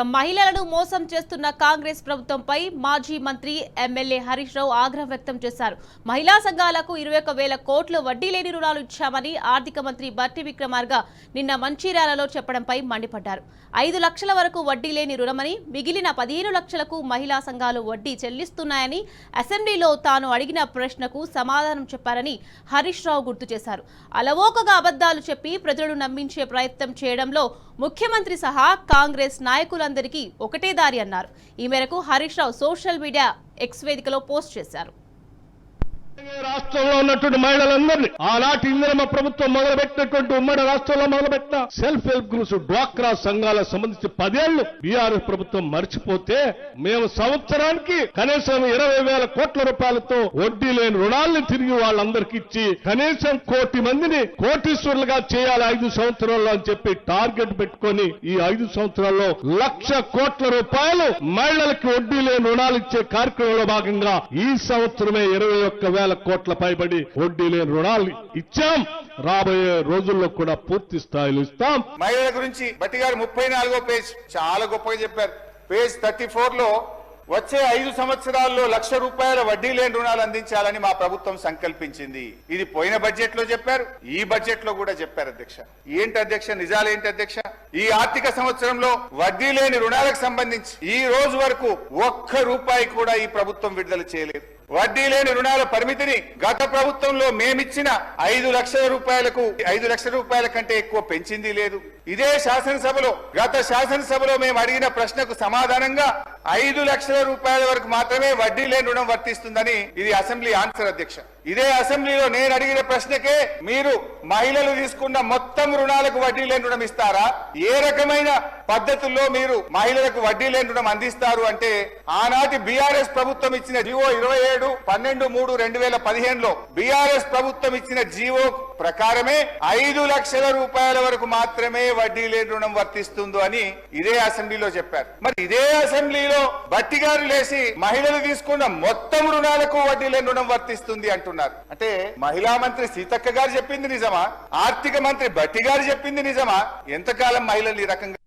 మహిళలను మోసం చేస్తున్న కాంగ్రెస్ ప్రభుత్వంపై మాజీ మంత్రి ఎమ్మెల్యే హరీష్ రావు ఆగ్రహం వ్యక్తం చేశారు. మహిళా సంఘాలకు 21,000 కోట్ల వడ్డీ లేని రుణాలు ఇచ్చామని ఆర్థిక మంత్రి బట్టి విక్రమార్క నిన్న మంచిర్యాలలో చెప్పడంపై మండిపడ్డారు. 5 లక్షల వరకు వడ్డీ లేని రుణమని, మిగిలిన 15 లక్షలకు మహిళా సంఘాలు వడ్డీ చెల్లిస్తున్నాయని అసెంబ్లీలో తాను అడిగిన ప్రశ్నకు సమాధానం చెప్పారని హరీష్ రావు గుర్తు చేశారు. అలవోకగా అబద్దాలు చెప్పి ప్రజలను నమ్మించే ప్రయత్నం చేయడంలో ముఖ్యమంత్రి సహా కాంగ్రెస్ నాయకులందరికీ ఒకటే దారి అన్నారు. ఈ మేరకు Harish Rao social media X వేదికలో పోస్ట్ చేశారు. రాష్ట్రంలో ఉన్నటువంటి మహిళలందరినీ ఆనాటి ఇందిరమ్మ ప్రభుత్వం మొదలుపెట్టినటువంటి ఉమ్మడి రాష్ట్రంలో మొదలుపెట్టిన సెల్ఫ్ హెల్ప్ గ్రూప్స్, డ్వాక్రా సంఘాలకు సంబంధించి 10 ఏళ్లు బీఆర్ఎస్ ప్రభుత్వం మర్చిపోతే మేము సంవత్సరానికి కనీసం 20,000 కోట్ల రూపాయలతో వడ్డీ లేని రుణాలను తిరిగి వాళ్ళందరికీ ఇచ్చి కనీసం 1 కోటి మందిని కోటీశ్వరులుగా చేయాలి 5 సంవత్సరాల్లో అని చెప్పి టార్గెట్ పెట్టుకొని ఈ 5 సంవత్సరాల్లో 1,00,000 కోట్ల రూపాయలు మహిళలకి వడ్డీ లేని రుణాలు ఇచ్చే కార్యక్రమంలో భాగంగా ఈ సంవత్సరమే 21,000 కోట్ల పైబడి వడ్డీ లేని రుణాలు ఇచ్చాం. రాబోయే రోజుల్లో కూడా పూర్తి స్థాయిలో ఇస్తాం. మహిళల గురించి బట్టి గారు 34వ పేజ్ చాలా గొప్పగా చెప్పారు. పేజ్ 34 లో వచ్చే 5 సంవత్సరాల్లో 1,00,000 రూపాయల వడ్డీ లేని రుణాలు అందించాలని మా ప్రభుత్వం సంకల్పించింది. ఇది పోయిన బడ్జెట్ లో చెప్పారు, ఈ బడ్జెట్ లో కూడా చెప్పారు. అధ్యక్ష, ఏంటి అధ్యక్ష, నిజాలేంటి అధ్యక్ష? ఈ ఆర్థిక సంవత్సరంలో వడ్డీ లేని రుణాలకు సంబంధించి ఈ రోజు వరకు 1 రూపాయి కూడా ఈ ప్రభుత్వం విడుదల చేయలేదు. వడ్డీ లేని రుణాల పరిమితిని గత ప్రభుత్వంలో మేమిచ్చిన 5 లక్షల రూపాయలకు 5 లక్షల రూపాయల కంటే ఎక్కువ పెంచింది లేదు. ఇదే శాసనసభలో గత శాసనసభలో మేము అడిగిన ప్రశ్నకు సమాధానంగా 5 లక్షల రూపాయల వరకు మాత్రమే వడ్డీ లేని రుణం వర్తిస్తుందని ఇది అసెంబ్లీ ఆన్సర్. అధ్యక్ష, ఇదే అసెంబ్లీలో నేను అడిగిన ప్రశ్నకే మీరు మహిళలు తీసుకున్న మొత్తం రుణాలకు వడ్డీ లేని రుణం ఇస్తారా, ఏ రకమైన పద్ధతుల్లో మీరు మహిళలకు వడ్డీ లేని రుణం అందిస్తారు అంటే ఆనాటి బీఆర్ఎస్ ప్రభుత్వం ఇచ్చిన జీవో 27/12/2015 లో బీఆర్ఎస్ ప్రభుత్వం ఇచ్చిన జీవో ప్రకారమే 5 లక్షల రూపాయల వరకు మాత్రమే వడ్డీ లేని రుణం వర్తిస్తుందో అని ఇదే అసెంబ్లీలో చెప్పారు. మరి ఇదే అసెంబ్లీలో బట్టి గారు లేసి మహిళలు తీసుకున్న మొత్తం రుణాలకు వడ్డీ లేని రుణం వర్తిస్తుంది అంటున్నారు. అంటే మహిళా మంత్రి సీతక్క గారు చెప్పింది నిజమా, ఆర్థిక మంత్రి బట్టి గారు చెప్పింది నిజమా? ఎంతకాలం మహిళలు ఈ రకంగా